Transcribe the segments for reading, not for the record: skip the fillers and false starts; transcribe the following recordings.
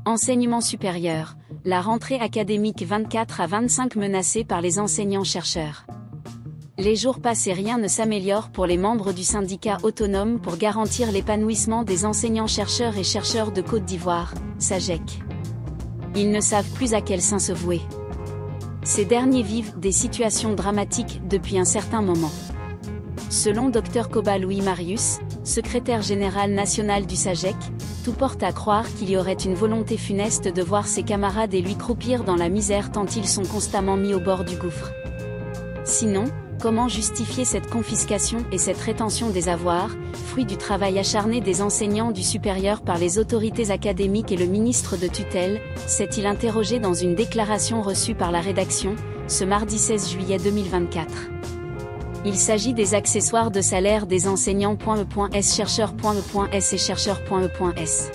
Enseignement supérieur, la rentrée académique 24 à 25 menacée par les enseignants-chercheurs. Les jours passent et rien ne s'améliore pour les membres du syndicat autonome pour garantir l'épanouissement des enseignants-chercheurs et chercheurs de Côte d'Ivoire, SAGEC. Ils ne savent plus à quel saint se vouer. Ces derniers vivent des situations dramatiques depuis un certain moment. Selon Dr Koba Louis Marius, secrétaire général national du SAGEC, tout porte à croire qu'il y aurait une volonté funeste de voir ses camarades et lui croupir dans la misère tant ils sont constamment mis au bord du gouffre. Sinon, comment justifier cette confiscation et cette rétention des avoirs, fruit du travail acharné des enseignants du supérieur par les autorités académiques et le ministre de tutelle, s'est-il interrogé dans une déclaration reçue par la rédaction, ce mardi 16 juillet 2024. Il s'agit des accessoires de salaire des enseignants.e.s, chercheurs.e.s et chercheurs.e.s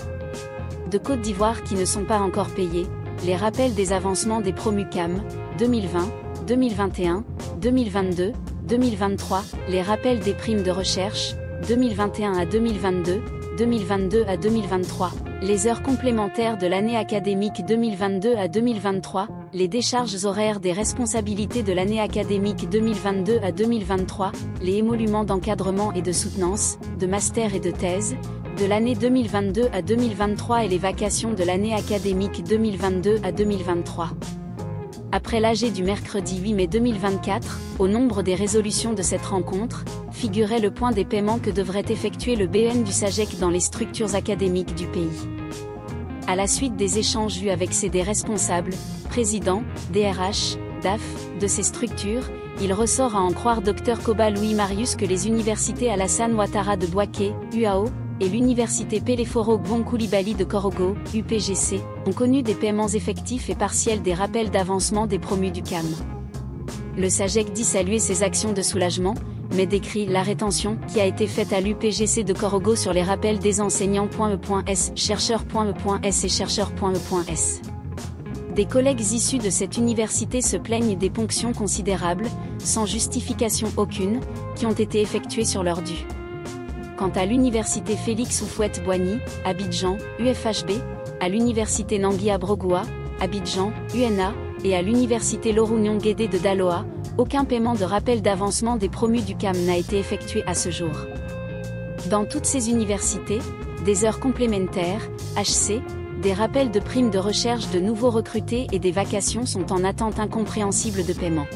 de Côte d'Ivoire qui ne sont pas encore payés, les rappels des avancements des promucam 2020, 2021, 2022, 2023, les rappels des primes de recherche 2021 à 2022, 2022 à 2023, les heures complémentaires de l'année académique 2022 à 2023, les décharges horaires des responsabilités de l'année académique 2022 à 2023, les émoluments d'encadrement et de soutenance, de master et de thèse, de l'année 2022 à 2023 et les vacations de l'année académique 2022 à 2023. Après l'AG du mercredi 8 mai 2024, au nombre des résolutions de cette rencontre, figurait le point des paiements que devrait effectuer le BN du SAGEC dans les structures académiques du pays. À la suite des échanges eus avec des responsables, présidents, DRH, DAF, de ces structures, il ressort à en croire Dr Koba Louis Marius que les universités Alassane Ouattara de Bouaké, UAO, et l'université Peleforo Gbon Coulibaly de Korogo, UPGC, ont connu des paiements effectifs et partiels des rappels d'avancement des promus du CAM. Le SAGEC dit saluer ces actions de soulagement, mais décrit la rétention qui a été faite à l'UPGC de Korogo sur les rappels des enseignants.e.s, chercheurs.e.s et chercheurs.e.s. Des collègues issus de cette université se plaignent des ponctions considérables, sans justification aucune, qui ont été effectuées sur leur dû. Quant à l'université Félix Houphouët-Boigny, Abidjan, UFHB, à l'université Nangui Abrogoua, Abidjan, UNA, et à l'université Lorounion Guédé de Daloa, aucun paiement de rappel d'avancement des promus du CAM n'a été effectué à ce jour. Dans toutes ces universités, des heures complémentaires, HC, des rappels de primes de recherche de nouveaux recrutés et des vacations sont en attente incompréhensible de paiement.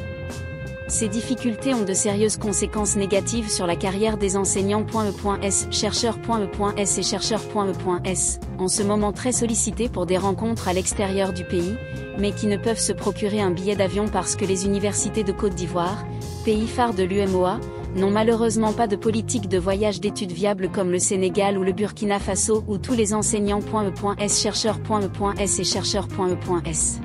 Ces difficultés ont de sérieuses conséquences négatives sur la carrière des enseignants.e.s, chercheurs.e.s et chercheurs.e.s, en ce moment très sollicités pour des rencontres à l'extérieur du pays, mais qui ne peuvent se procurer un billet d'avion parce que les universités de Côte d'Ivoire, pays phare de l'UMOA, n'ont malheureusement pas de politique de voyage d'études viable comme le Sénégal ou le Burkina Faso où tous les enseignants.e.s, chercheurs.e.s et chercheurs.e.s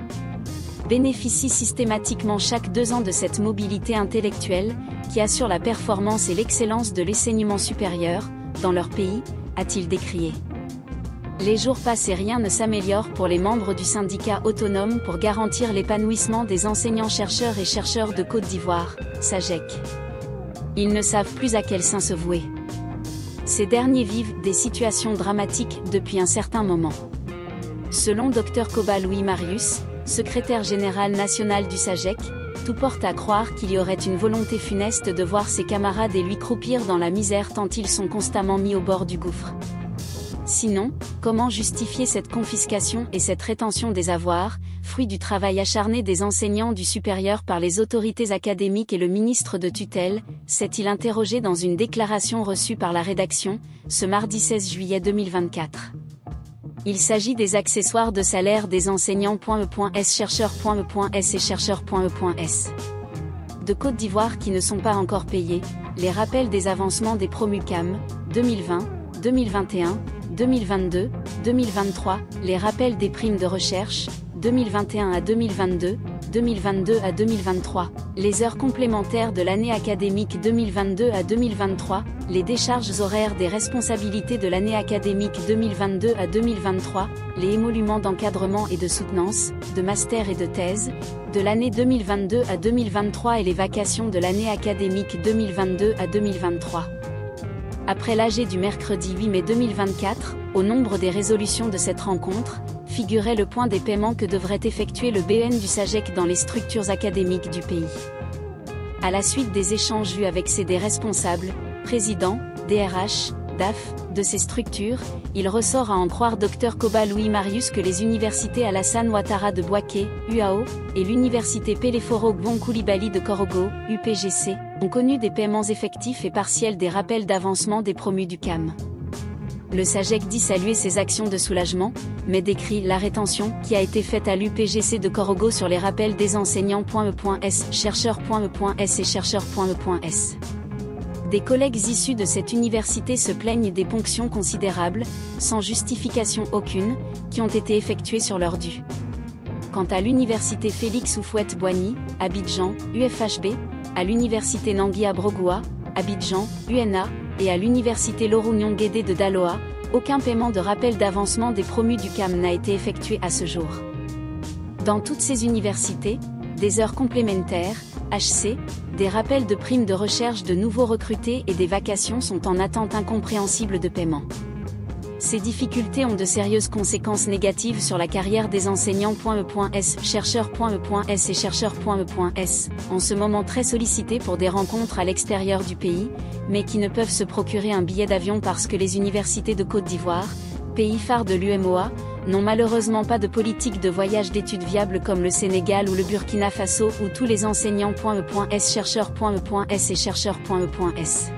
bénéficient systématiquement chaque 2 ans de cette mobilité intellectuelle, qui assure la performance et l'excellence de l'enseignement supérieur, dans leur pays, a-t-il décrié. Les jours passent et rien ne s'améliore pour les membres du syndicat autonome pour garantir l'épanouissement des enseignants-chercheurs et chercheurs de Côte d'Ivoire, SAGEC. Ils ne savent plus à quel saint se vouer. Ces derniers vivent des situations dramatiques depuis un certain moment. Selon Dr Koba Louis Marius, secrétaire général national du SAGEC, tout porte à croire qu'il y aurait une volonté funeste de voir ses camarades et lui croupir dans la misère tant ils sont constamment mis au bord du gouffre. Sinon, comment justifier cette confiscation et cette rétention des avoirs, fruit du travail acharné des enseignants du supérieur par les autorités académiques et le ministre de tutelle, s'est-il interrogé dans une déclaration reçue par la rédaction, ce mardi 16 juillet 2024. Il s'agit des accessoires de salaire des enseignants.e.s, chercheurs.e.s et chercheurs.e.s de Côte d'Ivoire qui ne sont pas encore payés, les rappels des avancements des promucam 2020, 2021, 2022, 2023, les rappels des primes de recherche 2021 à 2022, 2022 à 2023, les heures complémentaires de l'année académique 2022 à 2023, les décharges horaires des responsabilités de l'année académique 2022 à 2023, les émoluments d'encadrement et de soutenance, de master et de thèse, de l'année 2022 à 2023 et les vacations de l'année académique 2022 à 2023. Après l'AG du mercredi 8 mai 2024, au nombre des résolutions de cette rencontre, figurait le point des paiements que devrait effectuer le BEN du SAGEC dans les structures académiques du pays. À la suite des échanges eus avec des responsables, présidents, DRH, DAF, de ces structures, il ressort à en croire Dr Koba Louis Marius que les universités Alassane Ouattara de Bouaké, UAO, et l'université Peleforo Gbon Coulibaly de Korogo, UPGC, ont connu des paiements effectifs et partiels des rappels d'avancement des promus du CAM. Le SAGEC dit saluer ces actions de soulagement, mais décrit la rétention qui a été faite à l'UPGC de Korogo sur les rappels des enseignants.e.s, chercheurs.e.s et chercheurs.e.s. Des collègues issus de cette université se plaignent des ponctions considérables, sans justification aucune, qui ont été effectuées sur leur dû. Quant à l'université Félix Houphouët-Boigny, Abidjan, UFHB, à l'université Nangui Brogoua, Abidjan, UNA, et à l'université Lorounion Guédé de Daloa, aucun paiement de rappel d'avancement des promus du CAM n'a été effectué à ce jour. Dans toutes ces universités, des heures complémentaires, HC, des rappels de primes de recherche de nouveaux recrutés et des vacations sont en attente incompréhensible de paiement. Ces difficultés ont de sérieuses conséquences négatives sur la carrière des enseignants.e.s, chercheurs.e.s et chercheurs.e.s, en ce moment très sollicités pour des rencontres à l'extérieur du pays, mais qui ne peuvent se procurer un billet d'avion parce que les universités de Côte d'Ivoire, pays phare de l'UMOA, n'ont malheureusement pas de politique de voyage d'études viable comme le Sénégal ou le Burkina Faso où tous les enseignants.e.s, chercheurs.e.s et chercheurs.e.s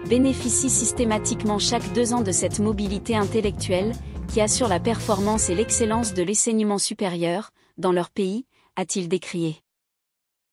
bénéficient systématiquement chaque 2 ans de cette mobilité intellectuelle, qui assure la performance et l'excellence de l'enseignement supérieur, dans leur pays, a-t-il décrié.